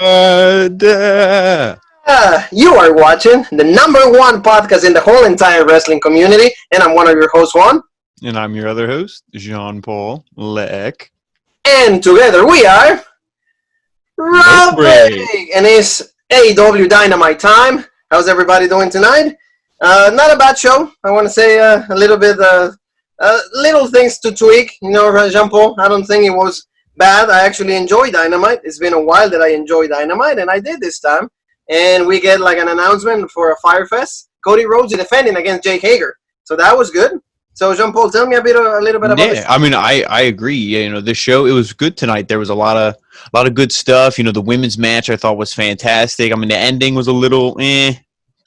You are watching the #1 podcast in the whole entire wrestling community, and I'm one of your hosts, Juan. And I'm your other host, Jean-Paul Leck. And together we are No break. rubbing, and it's AEW Dynamite time. How's everybody doing tonight? Not a bad show. I want to say a little bit, little things to tweak. You know, Jean-Paul, I don't think it was bad. I actually enjoy Dynamite. It's been a while that I enjoy Dynamite, and I did this time. And we get like an announcement for a Fyre Fest. Cody Rhodes is defending against Jake Hager. So that was good. So Jean-Paul, tell me a little bit about this. I mean, I agree. You know, the show, it was good tonight. There was a lot of good stuff. You know, the women's match I thought was fantastic. I mean, the ending was a little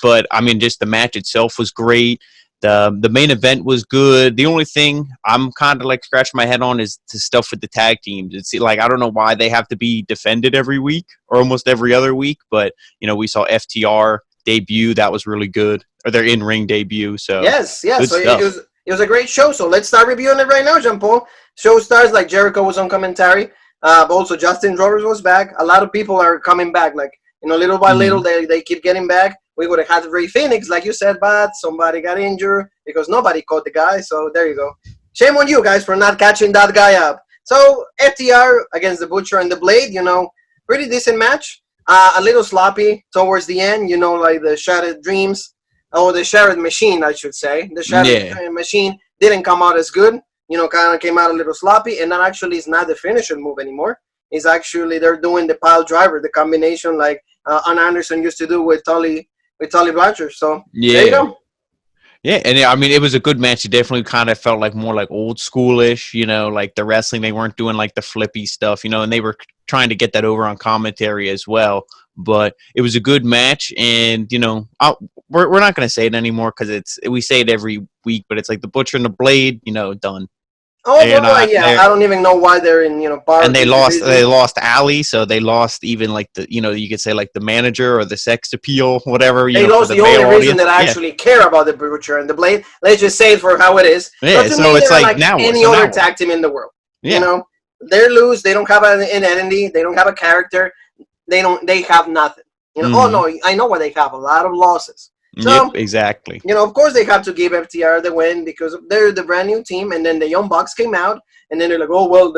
but I mean, just the match itself was great. The main event was good. The only thing I'm kind of like scratching my head on is the stuff with the tag teams. It's like, I don't know why they have to be defended every week or almost every other week, but you know, we saw FTR debut. That was really good. Or their in-ring debut. So yes. So it was a great show. So let's start reviewing it right now, Jean-Paul. Show stars like Jericho was on commentary. But also Justin Roberts was back. A lot of people are coming back. Like, you know, little by little, they keep getting back. We would have had Ray Phoenix, like you said, but somebody got injured because nobody caught the guy. So there you go. Shame on you guys for not catching that guy up. So FTR against the Butcher and the Blade, you know, pretty decent match. A little sloppy towards the end, you know, like the Shattered Dreams, or the Shattered Machine, I should say. The Shattered Machine didn't come out as good. You know, kind of came out a little sloppy, and that actually is not the finisher move anymore. It's actually, they're doing the pile driver, the combination like Arn Anderson used to do with Tully Blanchard. So there you go. Yeah, and I mean, it was a good match. It definitely kind of felt like more like old schoolish, you know, like the wrestling. They weren't doing like the flippy stuff, you know, and they were trying to get that over on commentary as well. But it was a good match, and you know, we're not going to say it anymore because we say it every week, but it's like the Butcher and the Blade, you know, done. Oh, I don't even know why they're in, you know, bar. And they lost Ali, so they lost even like the, you know, you could say like the manager or the sex appeal, whatever. They lost the only reason that I actually care about the Butcher and the Blade. Let's just say it for how it is. Yeah, so it's like now any other tag team in the world. Yeah. You know, they're loose. They don't have an identity. They don't have a character. They have nothing. You know. Oh no, I know why they have a lot of losses. So, yep, exactly. You know, of course they have to give FTR the win because they're the brand new team, and then the Young Bucks came out, and then they're like, oh, well,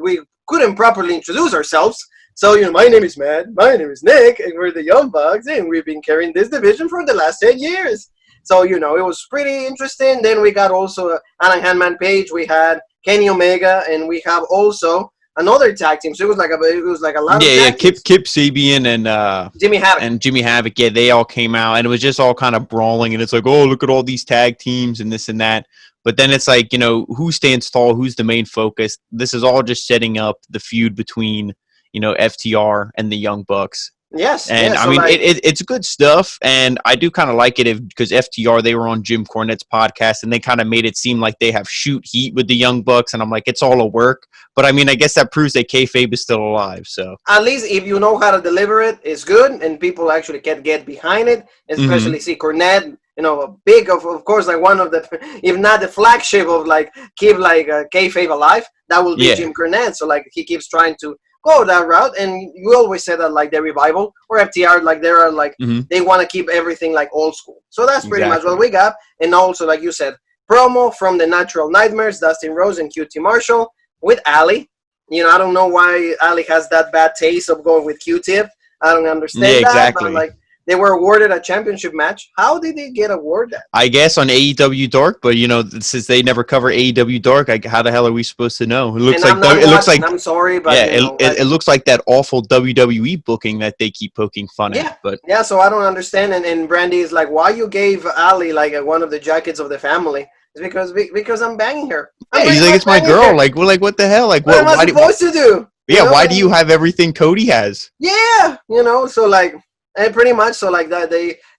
we couldn't properly introduce ourselves. So, you know, my name is Matt, my name is Nick, and we're the Young Bucks, and we've been carrying this division for the last 10 years. So, you know, it was pretty interesting. Then we got also Alan Hangman Page, we had Kenny Omega, and we have also another tag team. So it was like a lot of tag teams. Kip Sabian and Jimmy Havoc. Yeah, they all came out, and it was just all kind of brawling. And it's like, oh, look at all these tag teams and this and that. But then it's like, you know, who stands tall? Who's the main focus? This is all just setting up the feud between, you know, FTR and the Young Bucks. Yes, and I mean, it's good stuff, and I do kind of like it because FTR, they were on Jim Cornette's podcast, and they kind of made it seem like they have shoot heat with the Young Bucks, and I'm like, it's all a work. But I mean, I guess that proves that kayfabe is still alive. So at least if you know how to deliver it, it's good, and people actually can get behind it. Especially see Cornette, you know, a big of course, like one of the, if not the flagship of like keep like kayfabe alive. That will be Jim Cornette. So like he keeps trying to go that route, and you always say that like the Revival or FTR, like they are like they want to keep everything like old school. So that's pretty much what we got. And also, like you said, promo from the Natural Nightmares, Dustin Rhodes and QT Marshall with Ali. You know, I don't know why Ali has that bad taste of going with Q-Tip. I don't understand that. Exactly. But like they were awarded a championship match. How did they get awarded? I guess on AEW Dark, but you know, since they never cover AEW Dark, how the hell are we supposed to know? It looks I'm sorry, but it looks like that awful WWE booking that they keep poking fun at. But so I don't understand. And Brandy is like, why you gave Ali like one of the jackets of the family? It's because I'm banging her. He's like, it's my girl. Like, we're like, what the hell? Like, what am I supposed to do? Yeah, why do you have everything Cody has? Yeah, you know, so like. And pretty much, so like that,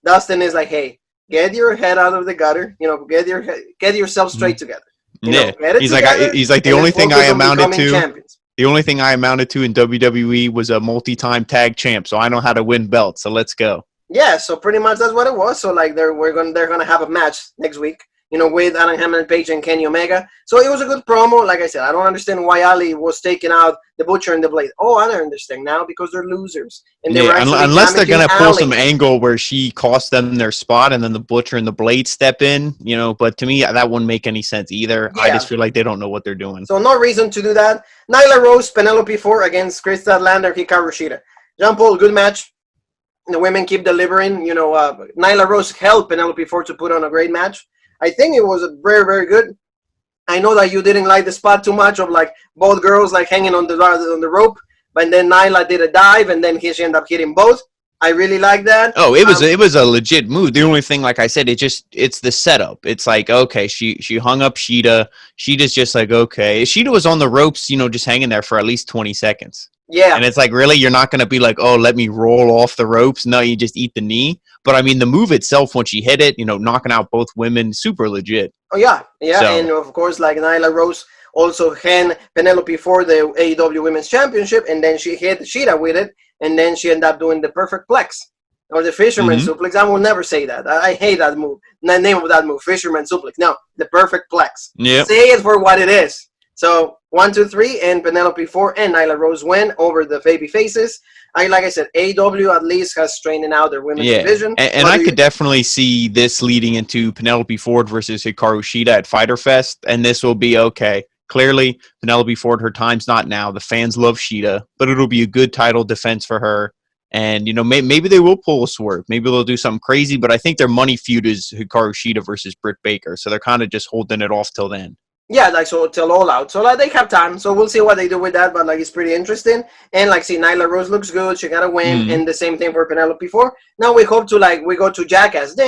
Dustin is like, "Hey, get your head out of the gutter. You know, get yourself straight together." You know, he's like the only thing I amounted to. Champions. The only thing I amounted to in WWE was a multi-time tag champ, so I know how to win belts. So let's go. Yeah, so pretty much that's what it was. So like they're gonna have a match next week. with Adam Hamill Page and Kenny Omega. So it was a good promo. Like I said, I don't understand why Ali was taking out the Butcher and the Blade. Oh, I don't understand now because they're losers. And they were actually unless they're going to pull Ali. some angle where she cost them their spot and then the Butcher and the Blade step in, but to me, that wouldn't make any sense either. Yeah. I just feel like they don't know what they're doing. So no reason to do that. Nyla Rose, Penelope Ford against Kris Statlander, Hikaru Shida. Jean-Paul, good match. The women keep delivering. Nyla Rose helped Penelope Ford to put on a great match. I think it was very, very good. I know that you didn't like the spot too much of like both girls like hanging on the rope, but then Nyla did a dive and then she ended up hitting both. I really like that. Oh, it was a legit move. The only thing, like I said, it's the setup. It's like, okay, she hung up Shida. Shida's just like, okay. Shida was on the ropes, just hanging there for at least 20 seconds. Yeah. And it's like, really, you're not going to be like, oh, let me roll off the ropes. No, you just eat the knee. But I mean, the move itself, once she hit it, knocking out both women, super legit. Oh, yeah. Yeah. So, and of course, like Nyla Rose also hand Penelope for the AEW Women's Championship, and then she hit Shida with it, and then she ended up doing the perfect plex or the fisherman suplex. I will never say that. I hate that move. The name of that move, fisherman suplex. No, the perfect plex. Yep. Say it for what it is. So 1, 2, 3, and Penelope Ford and Nyla Rose win over the baby faces. Like I said, AEW at least has straightened out their women's division. And I could definitely see this leading into Penelope Ford versus Hikaru Shida at Fyter Fest, and this will be okay. Clearly, Penelope Ford, her time's not now. The fans love Shida, but it'll be a good title defense for her. And, maybe they will pull a swerve. Maybe they'll do something crazy, but I think their money feud is Hikaru Shida versus Britt Baker, so they're kind of just holding it off till then. Yeah, so till All Out. So they have time. So we'll see what they do with that. But it's pretty interesting. And Nyla Rose looks good. She got a win. And the same thing for Penelope Ford. Now we hope to we go to Jackass. Why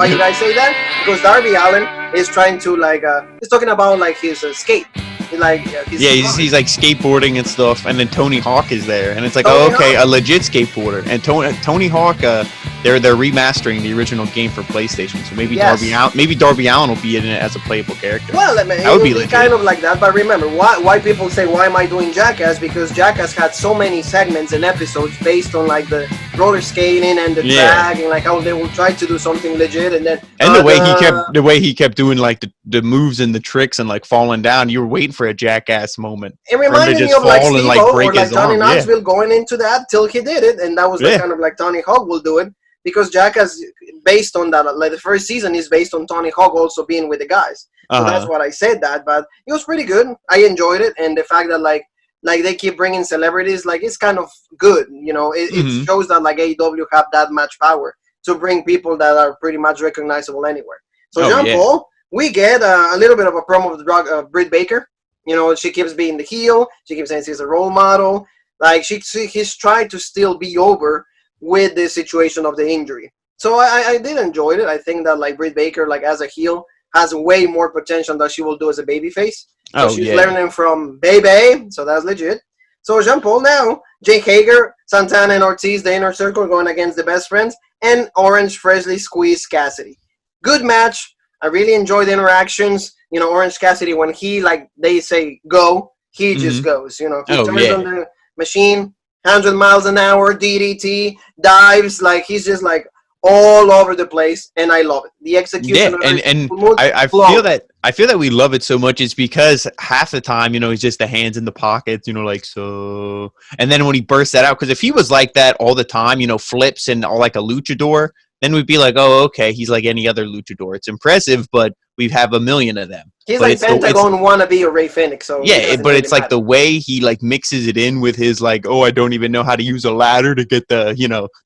you guys say that? Because Darby Allin is trying to he's talking about his skate. He's like skateboarding and stuff, and then Tony Hawk is there, and it's like, a legit skateboarder. And Tony Hawk, they're remastering the original game for PlayStation, so maybe Darby Allin will be in it as a playable character. Well, that would be kind of like that. But remember, why people say why am I doing Jackass? Because Jackass had so many segments and episodes based on the roller skating and the drag and how they will try to do something legit, and then the way he kept doing the moves and the tricks and falling down. You were waiting for a Jackass moment. It reminded me of Steve-O or Johnny Knoxville going into that till he did it, and that was kind of Tony Hawk will do it, because Jackass, based on that, the first season is based on Tony Hawk also being with the guys. So that's what I said that, but it was pretty good. I enjoyed it, and the fact that they keep bringing celebrities, it's kind of good. It shows that AEW have that much power to bring people that are pretty much recognizable anywhere. So Jean-Paul, we get a little bit of a promo of Britt Baker. She keeps being the heel. She keeps saying she's a role model. He's tried to still be over with the situation of the injury. So I did enjoy it. I think that Britt Baker, as a heel, has way more potential than she will do as a babyface. So she's learning from Baby, so that's legit. So Jean-Paul now, Jake Hager, Santana and Ortiz, the Inner Circle, going against the Best Friends, and Orange Freshly Squeezed Cassidy. Good match. I really enjoy the interactions. Orange Cassidy, when he, they say go, he just goes. He turns on the machine, 100 miles an hour, DDT, dives. He's just, all over the place, and I love it. The execution. Yeah, and I feel that we love it so much is because half the time, he's just the hands in the pockets, so. And then when he bursts that out, because if he was like that all the time, flips and all like a luchador, then we'd be like, oh, okay, he's like any other luchador. It's impressive, but we have a million of them. He's Pentagon wannabe or Ray Phoenix. So but it's the way he mixes it in with his I don't even know how to use a ladder to get the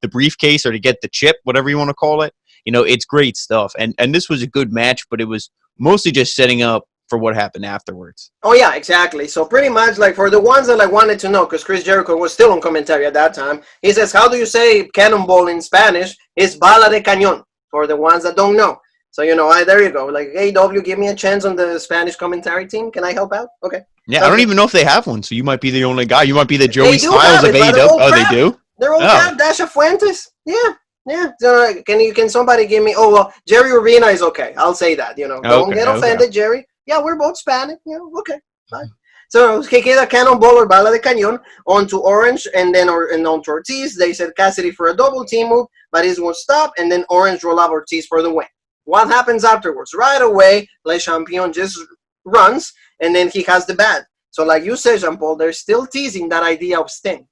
the briefcase or to get the chip, whatever you want to call it. It's great stuff. And this was a good match, but it was mostly just setting up for what happened afterwards. Oh yeah, exactly. So pretty much for the ones that wanted to know, because Chris Jericho was still on commentary at that time, he says, how do you say cannonball in Spanish? It's bala de cañón, for the ones that don't know. So, there you go. AEW, give me a chance on the Spanish commentary team. Can I help out? Okay. Yeah, I don't even know if they have one, so you might be the only guy. You might be the Joey Styles of AEW. Oh, they do? They're old crap. Dasha Fuentes. Yeah. So, can somebody give me... Oh, well, Jerry Urbina is okay. I'll say that, Don't get offended, Jerry. Yeah, we're both Spanish. Okay, fine. So, que queda Cannonball or Bala de Cañón onto Orange and then onto Ortiz. They said Cassidy for a double team move, but it won't stop. And then Orange roll up Ortiz for the win. What happens afterwards? Right away, Le Champion just runs, and then he has the bat. So like you said, Jean-Paul, they're still teasing that idea of Sting.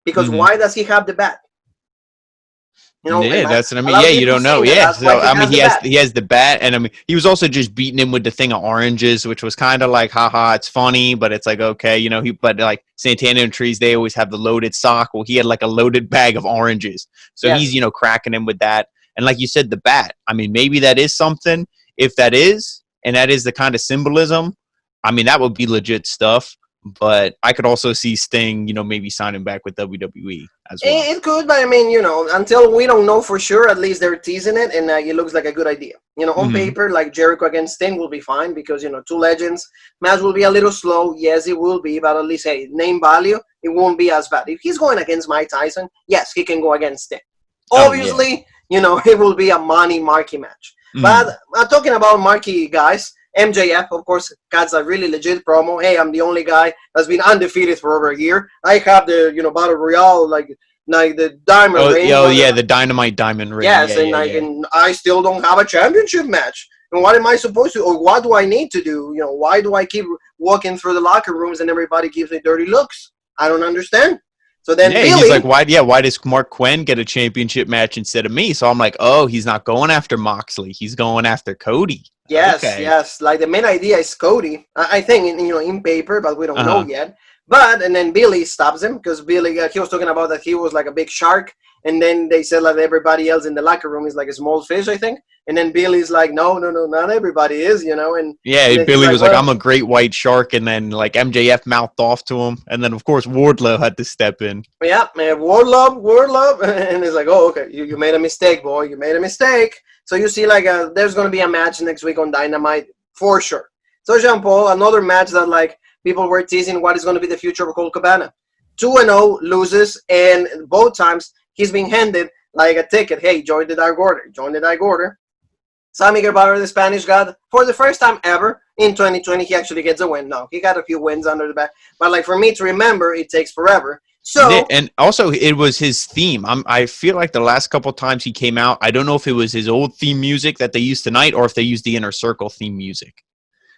Because why does he have the bat? You know, yeah, that's what I a mean. lot Yeah, of you people don't know. saying that Yeah, that's why so I mean, the bat. he has the bat, and I mean, he was also just beating him with the thing of oranges, which was kind of like, haha, it's funny, but it's like, okay, you know, but like Santana and Trees, they always have the loaded sock. Well, he had like a loaded bag of oranges, so Yes. he's, you know, cracking him with that, and like you said, the bat. I mean, maybe that is something. If that is, and that is the kind of symbolism, I mean, that would be legit stuff. But I could also see Sting, you know, maybe signing back with WWE as well. It could, but I mean, you know, until we don't know for sure, at least they're teasing it, and it looks like a good idea. You know, on paper, like Jericho against Sting will be fine because, you know, two legends. Match will be a little slow. Yes, it will be, but at least, hey, name value, it won't be as bad. If he's going against Mike Tyson, yes, he can go against Sting. Obviously, you know, it will be a money marquee match. But talking about marquee guys, MJF, of course, cuts a really legit promo. Hey, I'm the only guy that's been undefeated for over a year. I have the, you know, Battle Royale, like the diamond ring. The Dynamite diamond ring. Yes, and I still don't have a championship match. And what am I supposed to, or what do I need to do? You know, why do I keep walking through the locker rooms and everybody gives me dirty looks? I don't understand. So then Billy, he's like, why does Mark Quinn get a championship match instead of me? So I'm like, oh, he's not going after Moxley. He's going after Cody. Yes. Like the main idea is Cody. I think, you know, in paper, but we don't know yet. And then Billy stops him because Billy, he was talking about that he was like a big shark. And then they said like everybody else in the locker room is like a small fish, I think. And then Billy's like, no, not everybody is, you know. And Billy was like, I'm a great white shark. And then like MJF mouthed off to him. And then, of course, Wardlow had to step in. Yeah, man, Wardlow. And it's like, oh, okay, you made a mistake, boy. You made a mistake. So you see like there's going to be a match next week on Dynamite for sure. So Jean-Paul, another match that like people were teasing what is going to be the future of Colt Cabana. 2-0 loses, and both times he's being handed like a ticket. Hey, join the Dark Order. Sammy Guevara, the Spanish God, for the first time ever in 2020, he actually gets a win. No, he got a few wins under the back. But like for me to remember, it takes forever. So, and also it was his theme. I feel like the last couple times he came out, I don't know if it was his old theme music that they used tonight or if they used the Inner Circle theme music.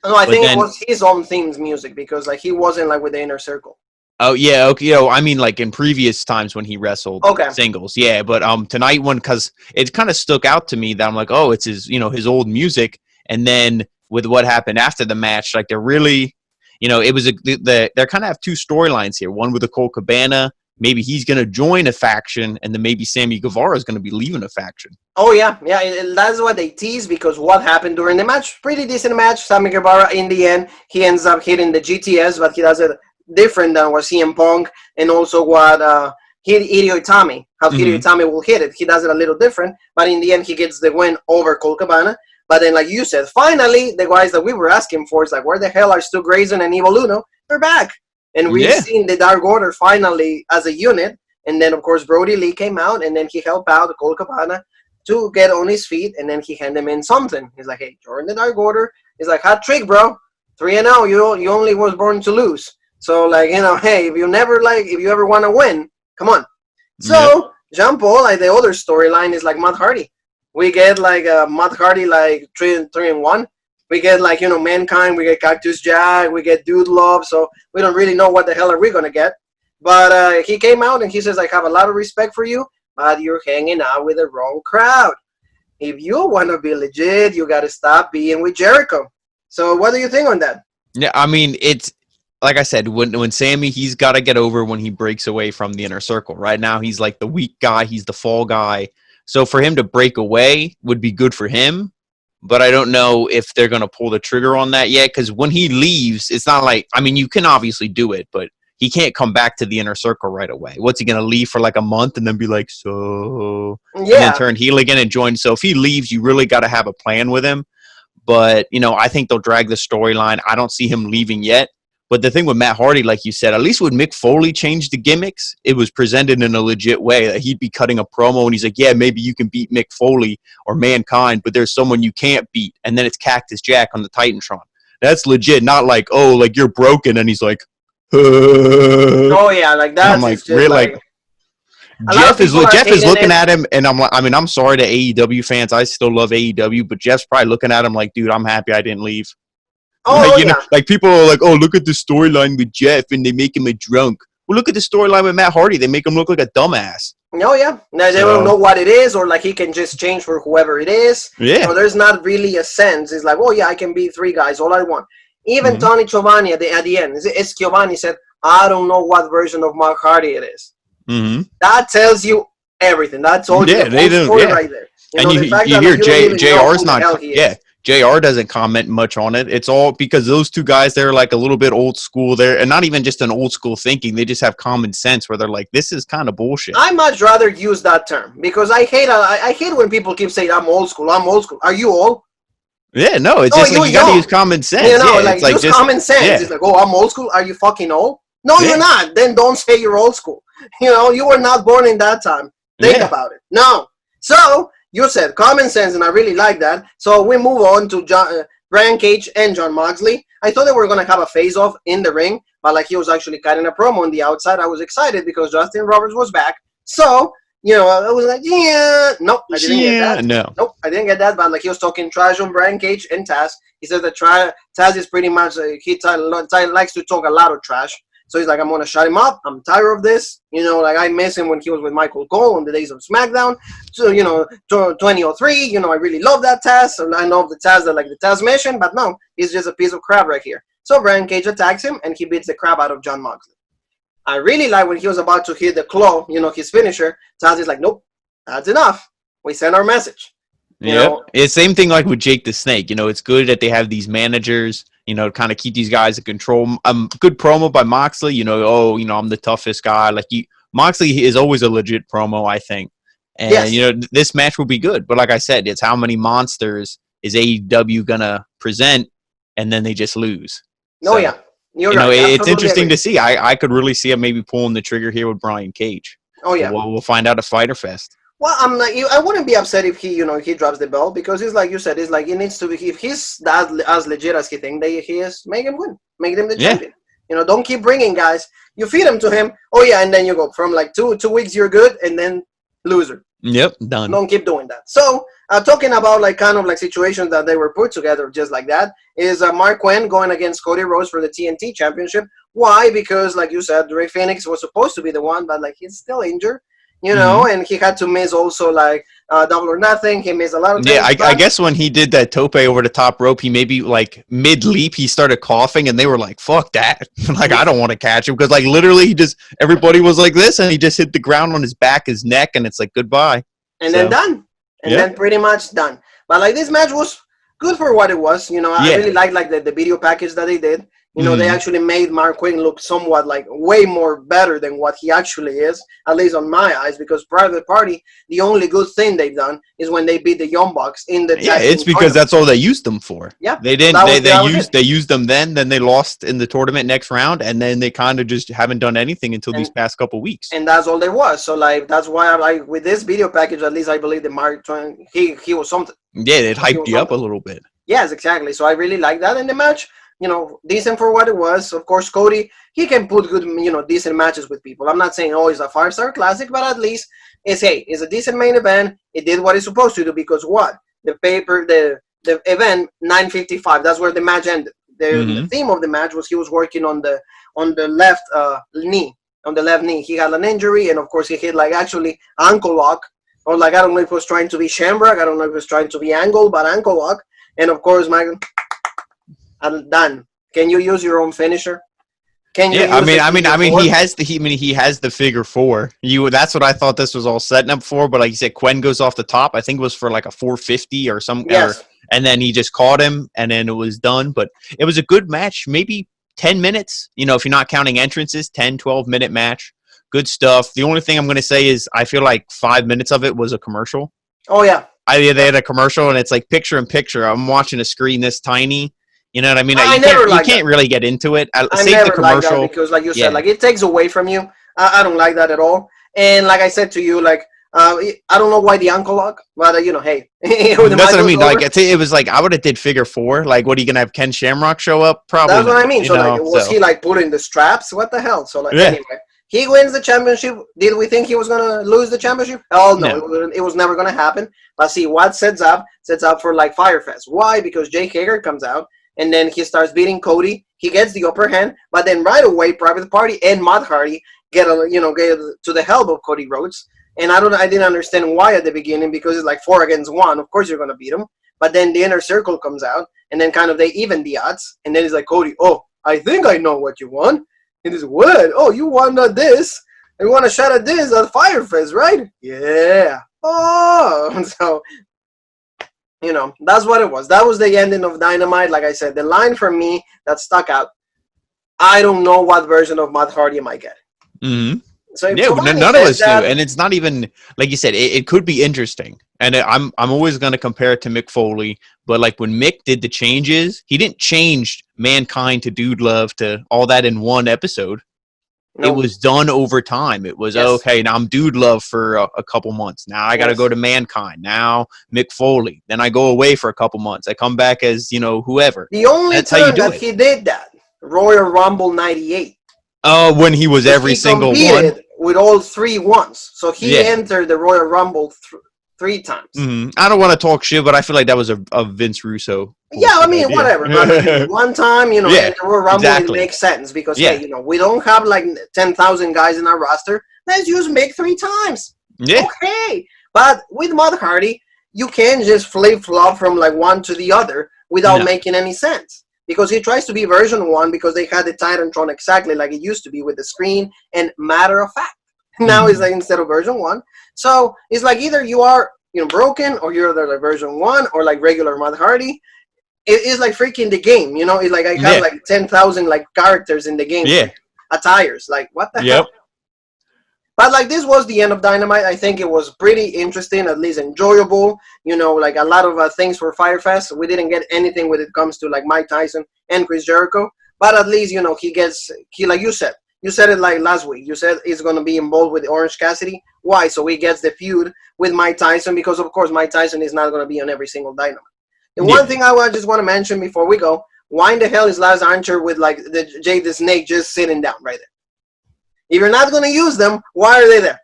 No, I think it was his own theme's music because like he wasn't like with the Inner Circle. Oh yeah, okay. You know, I mean, like in previous times when he wrestled singles, yeah. But tonight one, because it kind of stuck out to me that I'm like, oh, it's his, you know, his old music. And then with what happened after the match, like they're really, you know, it was they kind of have two storylines here. One with the Colt Cabana, maybe he's going to join a faction, and then maybe Sammy Guevara is going to be leaving a faction. Oh yeah, that's what they tease because what happened during the match, pretty decent match. Sammy Guevara in the end, he ends up hitting the GTS, but he does it different than what CM Punk and also what Hijo Itami, how Hijo Itami will hit it. He does it a little different, but in the end, he gets the win over Colt Cabana. But then, like you said, finally, the guys that we were asking for, it's like, where the hell are Stu Grayson and Evil Uno? They're back. And we've seen the Dark Order finally as a unit. And then, of course, Brody Lee came out, and then he helped out Colt Cabana to get on his feet, and then he handed him in something. He's like, hey, join the Dark Order. He's like, hot trick, bro. 3-0. You only was born to lose. So, like, you know, hey, if you ever want to win, come on. So, Jean-Paul, like, the other storyline is, like, Matt Hardy. We get, like, Matt Hardy, like, 3-1. We get, like, you know, Mankind. We get Cactus Jack. We get Dude Love. So, we don't really know what the hell are we going to get. But he came out, and he says, like, I have a lot of respect for you, but you're hanging out with the wrong crowd. If you want to be legit, you got to stop being with Jericho. So, what do you think on that? Yeah, I mean, it's... Like I said, when Sammy, he's got to get over when he breaks away from the Inner Circle. Right now, he's like the weak guy. He's the fall guy. So for him to break away would be good for him. But I don't know if they're going to pull the trigger on that yet. Because when he leaves, it's not like, I mean, you can obviously do it, but he can't come back to the Inner Circle right away. What's he going to leave for like a month and then be like, so... And then turn heel again and join. So if he leaves, you really got to have a plan with him. But, you know, I think they'll drag the storyline. I don't see him leaving yet. But the thing with Matt Hardy, like you said, at least when Mick Foley changed the gimmicks, it was presented in a legit way. That he'd be cutting a promo and he's like, yeah, maybe you can beat Mick Foley or Mankind, but there's someone you can't beat. And then it's Cactus Jack on the Titantron. That's legit, not like, oh, like you're broken. And he's like, oh, yeah, like that. I'm like, really, like, A lot of people Jeff is looking it. at him, and I'm like, I mean, I'm sorry to AEW fans. I still love AEW, but Jeff's probably looking at him like, dude, I'm happy I didn't leave. Oh, like, yeah. Like people are like, oh, look at the storyline with Jeff, and they make him a drunk. Well, look at the storyline with Matt Hardy. They make him look like a dumbass. Oh, yeah. They don't know what it is, or like he can just change for whoever it is. Yeah. So there's not really a sense. It's like, oh, yeah, I can be 3 guys, all I want. Even Tony Giovanni at the end, it's Giovanni said, I don't know what version of Mark Hardy it is. That tells you everything. That's all. Yeah, they do. Yeah. Right there. And you hear JR's not. Yeah, JR doesn't comment much on it. It's all because those 2 guys, they're like a little bit old school there, and not even just an old school thinking. They just have common sense where they're like, this is kind of bullshit. I much rather use that term because I hate when people keep saying I'm old school. I'm old school. Are you old? Yeah, no, it's just like you got to use common sense. Like use just common sense. Yeah. It's like, oh, I'm old school. Are you fucking old? No, you're not. Then don't say you're old school. You were not born in that time. Think about it. No. So you said common sense, and I really like that. So we move on to Brian Cage and Jon Moxley. I thought they were going to have a face-off in the ring, but like he was actually cutting a promo on the outside. I was excited because Justin Roberts was back. So, I was like, nope, I didn't get that. Nope, I didn't get that. But like he was talking trash on Brian Cage and Taz. He said that Taz is pretty much, he likes to talk a lot of trash. So he's like, I'm going to shut him up. I'm tired of this. Like I miss him when he was with Michael Cole on the days of Smackdown. So, 2003, I really love that Taz. And I love the Taz, like the Taz mission, but no, he's just a piece of crap right here. So Brian Cage attacks him and he beats the crap out of Jon Moxley. I really like when he was about to hit the claw, his finisher. Taz is like, nope, that's enough. We send our message. Yeah, it's same thing like with Jake the Snake. It's good that they have these managers, kind of keep these guys in control. Good promo by Moxley. I'm the toughest guy. Like Moxley is always a legit promo, I think. And this match will be good. But like I said, it's how many monsters is AEW gonna present, and then they just lose. No, yeah. You're right. It's interesting to see. I could really see him maybe pulling the trigger here with Brian Cage. Oh yeah. We'll find out at Fyter Fest. Well, I wouldn't be upset if he drops the belt because it's like you said, it's like he needs to be. If he's as legit as he thinks he is, make him win, make him the champion. Don't keep bringing guys. You feed them to him. Oh yeah, and then you go from like two weeks you're good, and then loser. Yep, done. Don't keep doing that. So, talking about like kind of like situations that they were put together just like that is Mark Quinn going against Cody Rhodes for the TNT Championship. Why? Because like you said, Rey Fenix was supposed to be the one, but like he's still injured, and he had to miss also like Double or Nothing. He missed a lot of things. Yeah, I guess when he did that tope over the top rope, he maybe like mid-leap, he started coughing, and they were like, fuck that. Like, I don't want to catch him because like literally everybody was like this, and he just hit the ground on his back, his neck, and it's like, goodbye. And then done. And then pretty much done. But like this match was good for what it was. I really liked the video package that they did. They actually made Mark Quinn look somewhat like way more better than what he actually is, at least on my eyes, because Private Party, the only good thing they've done is when they beat the Young Bucks in the it's because that's all they used them for. Yeah. They didn't they used them then they lost in the tournament next round, and then they kind of just haven't done anything until these past couple weeks. And that's all there was. So like that's why I like with this video package, at least I believe that Mark Quinn he was something. Yeah, it hyped you up a little bit. Yes, exactly. So I really like that in the match. Decent for what it was. Of course, Cody, he can put good, decent matches with people. I'm not saying, it's a 5-star classic, but at least it's a decent main event. It did what it's supposed to do because what? The event, 9:55, that's where the match ended. The theme of the match was he was working on the left knee. On the left knee. He had an injury, and of course, he hit actually ankle lock. Or I don't know if it was trying to be Shamrock. I don't know if it was trying to be angle, but ankle lock. And of course, Michael... done. Can you use your own finisher? Can you? Yeah, he has the figure 4. That's what I thought this was all setting up for. But like you said, Quen goes off the top. I think it was for like a 450 or something. Yes. And then he just caught him, and then it was done. But it was a good match. Maybe 10 minutes. If you're not counting entrances, 10, 12-minute match. Good stuff. The only thing I'm going to say is I feel like 5 minutes of it was a commercial. Oh yeah. They had a commercial, and it's like picture in picture. I'm watching a screen this tiny. You know what I mean? You can't really get into it. I never like that because, like you said, like it takes away from you. I don't like that at all. And like I said to you, like I don't know why the ankle lock, but hey, that's what I mean. Like it was like I would have did figure 4. Like, what are you gonna have Ken Shamrock show up? Probably. That's what I mean. So was he like pulling the straps? What the hell? So like anyway, He wins the championship. Did we think he was gonna lose the championship? Oh no, No. it was never gonna happen. But see, what sets up for like Fyre Fest. Why? Because Jake Hager comes out and then he starts beating Cody. He gets the upper hand, but then right away, Private Party and Matt Hardy get to the help of Cody Rhodes. And I didn't understand why at the beginning, because it's like 4 against 1. Of course you're gonna beat him. But then the inner circle comes out, and then kind of they even the odds. And then it's like, Cody, oh, I think I know what you want. And it's what? Oh, you want this? You want a shot at this at Fyre Fest, right? Yeah. Oh, so that's what it was. That was the ending of Dynamite. Like I said, the line for me that stuck out. I don't know what version of Matt Hardy am I getting. Mm-hmm. So yeah, none of us do, and it's not even like you said. It could be interesting, and I'm always going to compare it to Mick Foley. But like when Mick did the changes, he didn't change Mankind to Dude Love to all that in one episode. No. It was done over time. It was okay. Now I'm Dude Love for a couple months. Now I got to go to Mankind. Now Mick Foley. Then I go away for a couple months. I come back as whoever. The only time that he did that, Royal Rumble '98. Oh, when he was every single one. With all 3 once. So he entered the Royal Rumble 3 times. Mm-hmm. I don't want to talk shit, but I feel like that was a Vince Russo. Yeah, I mean, whatever. But one time, in the Royal Rumble, it makes sense. Because, hey, we don't have like 10,000 guys in our roster. Let's just make 3 times. Yeah. Okay. But with Matt Hardy, you can't just flip-flop from like one to the other without making any sense. Because he tries to be version 1 because they had the Titantron exactly like it used to be with the screen and matter of fact. Now it's like instead of version 1. So it's like either you are broken or you're like version 1 or like regular Matt Hardy. It is like freaking the game, It's like I have like 10,000 like characters in the game. Yeah. Attires. Like what the hell? But like this was the end of Dynamite. I think it was pretty interesting, at least enjoyable. Like a lot of things for Fyre Fest. We didn't get anything when it comes to like Mike Tyson and Chris Jericho. But at least he like you said it like last week. You said he's gonna be involved with Orange Cassidy. Why? So he gets the feud with Mike Tyson because of course Mike Tyson is not gonna be on every single Dynamite. And one thing I just want to mention before we go: why in the hell is Lars Archer with like the Jay the Snake just sitting down right there? If you're not going to use them, why are they there?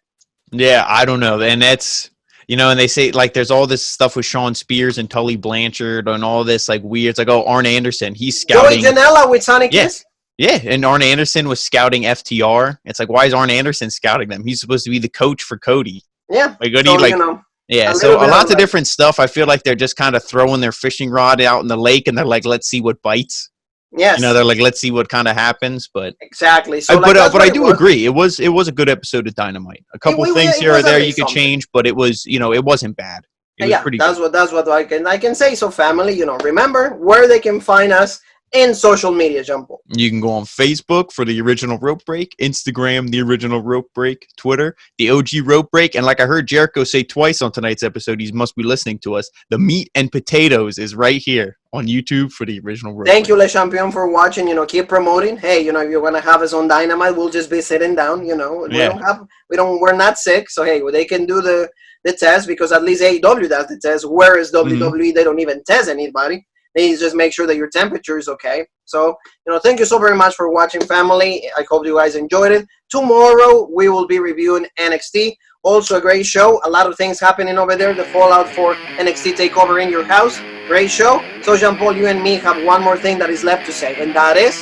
Yeah, I don't know. And that's, and they say, like, there's all this stuff with Sean Spears and Tully Blanchard and all this, like, weird. It's like, oh, Arn Anderson, he's scouting. Joey Janela with Sonic Kiss? Yeah, and Arn Anderson was scouting FTR. It's like, why is Arn Anderson scouting them? He's supposed to be the coach for Cody. Yeah. Like, so lots of different stuff. I feel like they're just kind of throwing their fishing rod out in the lake, and they're like, let's see what bites. Yes. They're like, let's see what kind of happens, but exactly. So, but I do agree. It was a good episode of Dynamite. A couple things here or there you could change, but it was it wasn't bad. It was pretty good. That's what I can say. So family, remember where they can find us in social media, Jumbo. You can go on Facebook for the Original Rope Break, Instagram, the Original Rope Break, Twitter, the OG Rope Break, and like I heard Jericho say twice on tonight's episode, he must be listening to us. The Meat and Potatoes is right here on YouTube for the Original Rope Break. Thank you, Le Champion, for watching. Keep promoting. Hey, if you're gonna have us on Dynamite, we'll just be sitting down. We're not sick, so hey, they can do the test because at least AEW does the test. Whereas WWE, they don't even test anybody. They just make sure that your temperature is okay. So, thank you so very much for watching, family. I hope you guys enjoyed it. Tomorrow, we will be reviewing NXT. Also, a great show. A lot of things happening over there. The fallout for NXT Takeover in your house. Great show. So, Jean-Paul, you and me have one more thing that is left to say, and that is...